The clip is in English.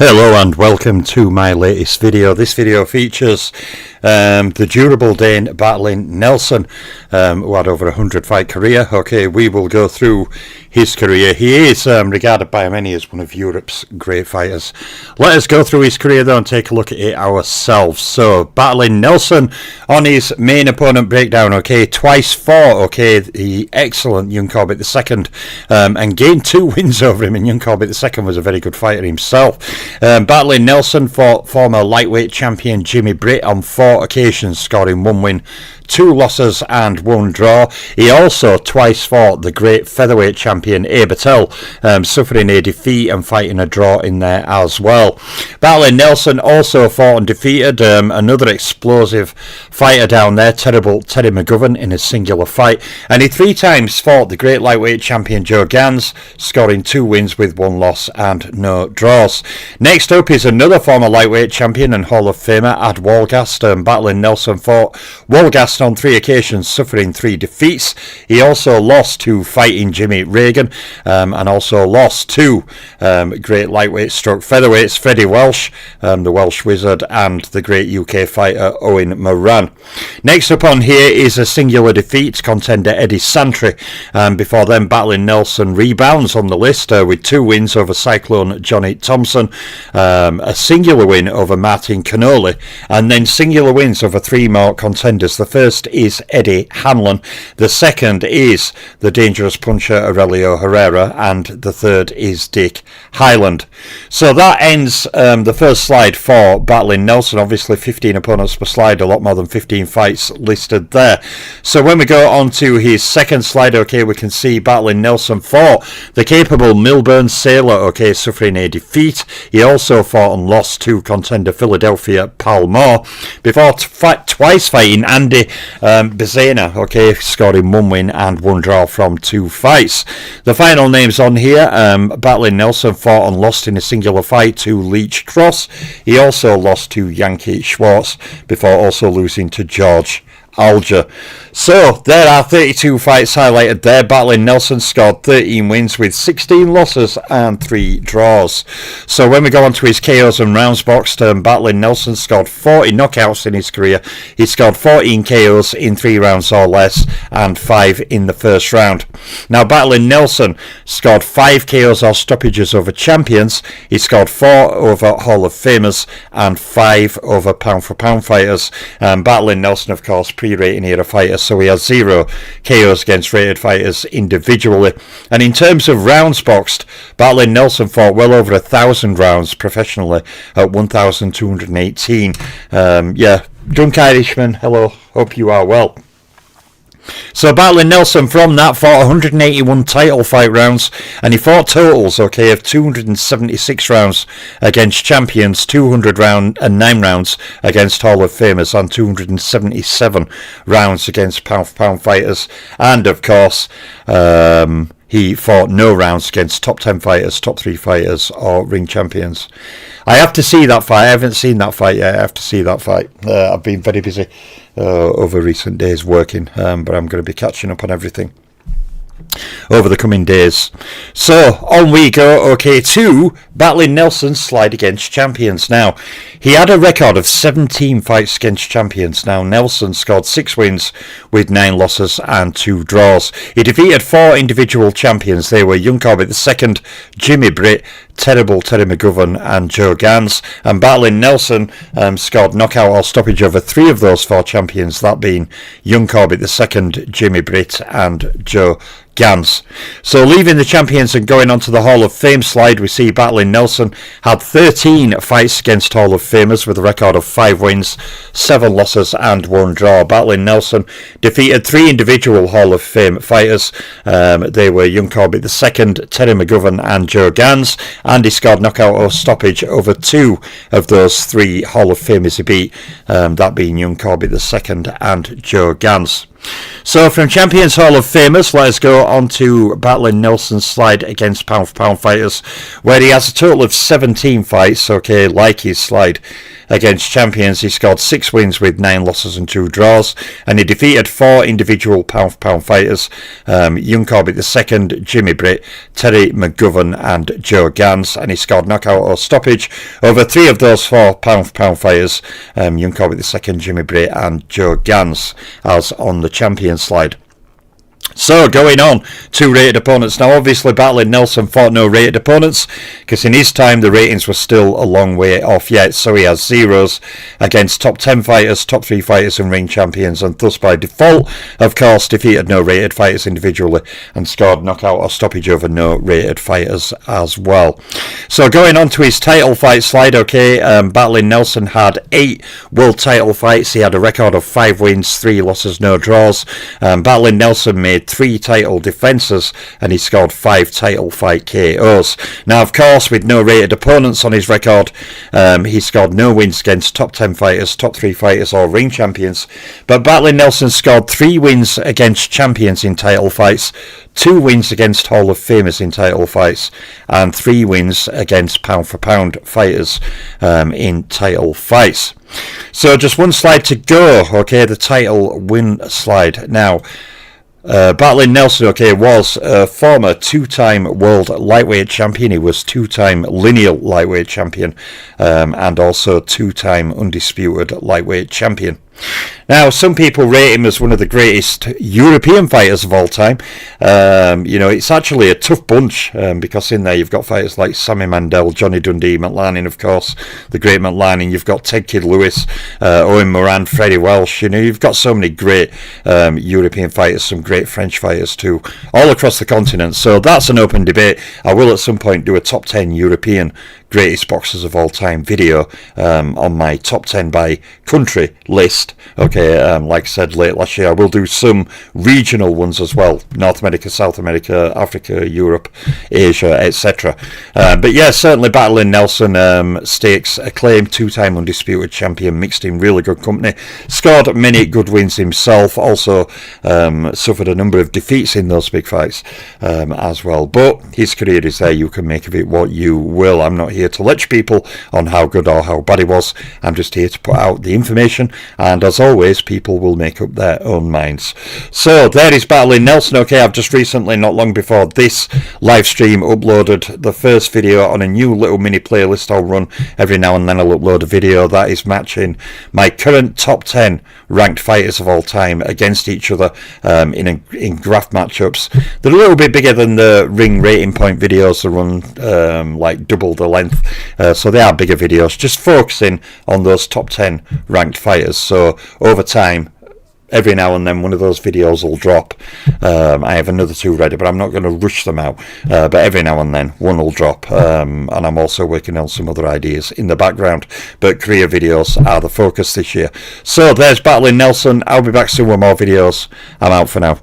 Hello and welcome to my latest video. This video features the durable Dane battling Nelson, who had over 100 fight career. Okay, we will go through his career. He is regarded by many as one of Europe's great fighters. Let us go through his career though and take a look at it ourselves. So, battling Nelson on his main opponent breakdown, okay, twice fought, okay, the excellent Young Corbett II, and gained 2 wins over him, and Young Corbett II was a very good fighter himself. Battling Nelson fought former lightweight champion Jimmy Britt on 4 occasions, scoring 1 win, 2 losses and 1 draw. He also twice fought the great featherweight champion Abertel, suffering a defeat and fighting a draw in there as well. Battling Nelson also fought and defeated another explosive fighter down there, terrible Teddy McGovern, in a singular fight, and he 3 times fought the great lightweight champion Joe Gans, scoring 2 wins with 1 loss and no draws. Next up is another former lightweight champion and Hall of Famer, Ad Wolgast. Battling Nelson fought Wolgast on 3 occasions, suffering 3 defeats. He also lost to fighting Jimmy Reagan, and also lost to great lightweight stroke featherweights Freddie Welsh, the Welsh Wizard, and the great UK fighter Owen Moran. Next up on here is a singular defeat, contender Eddie Santry. Before then, battling Nelson rebounds on the list with 2 wins over Cyclone Johnny Thompson, a singular win over Martin Cannoli, and then singular wins over 3 more contenders. The first is Eddie Hanlon, the second is the dangerous puncher Aurelio Herrera, and the third is Dick Highland. So that ends the first slide for battling Nelson. Obviously 15 opponents per slide, a lot more than 15 fights listed there. So when we go on to his second slide, okay, we can see battling Nelson fought the capable Milburn Sailor, okay, suffering a defeat. He also fought and lost to contender Philadelphia Pal Moore, before twice fighting Andy Bezena, okay, scoring 1 win and 1 draw from 2 fights. The final names on here, battling Nelson fought and lost in a singular fight to Leech Cross. He also lost to Yankee Schwartz, before also losing to George Alger. So there are 32 fights highlighted there. Battling Nelson scored 13 wins with 16 losses and 3 draws. So when we go on to his KOs and rounds boxed, battling Nelson scored 40 knockouts in his career. He scored 14 KOs in 3 rounds or less and 5 in the first round. Now battling Nelson scored 5 KOs or stoppages over champions. He scored 4 over Hall of Famers and 5 over pound for pound fighters. Battling Nelson, of course, pre-rating era fighter, so he has 0 KOs against rated fighters individually. And in terms of rounds boxed, battling Nelson fought well over 1,000 rounds professionally at 1,218. Drunk Irishman, hello, hope you are well. So battling Nelson from that fought 181 title fight rounds, and he fought totals, okay, of 276 rounds against champions, 209 rounds against Hall of Famers, and 277 rounds against pound for pound fighters, and of course he fought no rounds against top 10 fighters, top 3 fighters, or ring champions. I have to see that fight. I haven't seen that fight yet. I have to see that fight. I've been very busy over recent days working, but I'm going to be catching up on everything over the coming days. So on we go, okay, to battling Nelson's slide against champions. Now, he had a record of 17 fights against champions. Now, Nelson scored 6 wins with 9 losses and 2 draws. He defeated 4 individual champions. They were Young Corbett II, Jimmy Britt, terrible Teddy McGovern, and Joe Gans. And battling Nelson scored knockout or stoppage over 3 of those 4 champions, that being Young Corbett II, Jimmy Britt, and Joe Gans. So leaving the champions and going on to the Hall of Fame slide, we see battling Nelson had 13 fights against Hall of Famers with a record of 5 wins, 7 losses and 1 draw. Battling Nelson defeated 3 individual Hall of Fame fighters. They were Young Corbett II, Teddy McGovern, and Joe Gans, and he scored knockout or stoppage over 2 of those 3 Hall of Famers he beat, that being Young Corbett II and Joe Gans. So from Champions Hall of Famers, let us go on to Battling Nelson's slide against pound for pound fighters, where he has a total of 17 fights. Okay, like his slide against champions, he scored 6 wins with 9 losses and 2 draws, and he defeated 4 individual pound for pound fighters: Young Corbett II, Jimmy Britt, Terry McGovern and Joe Gans, and he scored knockout or stoppage over 3 of those 4 pound for pound fighters: Young Corbett II, Jimmy Britt and Joe Gans, as on the champion slide. So going on to rated opponents. Now obviously Battling Nelson fought no rated opponents, because in his time the ratings were still a long way off yet, so he has zeros against top 10 fighters, top 3 fighters and ring champions, and thus by default of course defeated no rated fighters individually and scored knockout or stoppage over no rated fighters as well. So going on to his title fight slide, okay, Battling Nelson had 8 world title fights. He had a record of 5 wins, 3 losses, no draws. Battling Nelson made 3 title defences and he scored 5 title fight KOs. Now of course with no rated opponents on his record, he scored no wins against top 10 fighters, top 3 fighters or ring champions, but Battling Nelson scored 3 wins against champions in title fights, 2 wins against Hall of Famers in title fights, and 3 wins against pound for pound fighters in title fights. So just one slide to go, okay, the title win slide. Now Battling Nelson, okay, was a former 2-time world lightweight champion. He was 2-time LINEAL lightweight champion, and also 2-time undisputed lightweight champion. Now, some people rate him as one of the greatest European fighters of all time. You know, it's actually a tough bunch, because in there you've got fighters like Sammy Mandel, Johnny Dundee, Matt Lanning, of course, the great Matt Lanning. You've got Ted Kid Lewis, Owen Moran, Freddie Welsh. You know, you've got so many great European fighters, some great French fighters too, all across the continent. So that's an open debate. I will at some point do a top 10 European greatest boxers of all time video on my top 10 by country list. Okay, like I said late last year, I will do some regional ones as well: North America, South America, Africa, Europe, Asia, etc. But yeah, certainly Battling Nelson stakes acclaimed 2-time undisputed champion, mixed in really good company, scored many good wins himself, also suffered a number of defeats in those big fights as well. But his career is there, you can make of it what you will. I'm not here to lecture people on how good or how bad he was. I'm just here to put out the information, and as always people will make up their own minds. So there is Battling Nelson. Okay, I've just recently, not long before this live stream, uploaded the first video on a new little mini playlist I'll run every now and then. I'll upload a video that is matching my current top 10 ranked fighters of all time against each other in graph matchups. They're a little bit bigger than the ring rating point videos. They run like double the length, so they are bigger videos, just focusing on those top 10 ranked fighters. So over time, every now and then one of those videos will drop. I have another 2 ready, but I'm not going to rush them out, but every now and then one will drop, and I'm also working on some other ideas in the background, but career videos are the focus this year. So there's Battling Nelson. I'll be back soon with more videos. I'm out for now.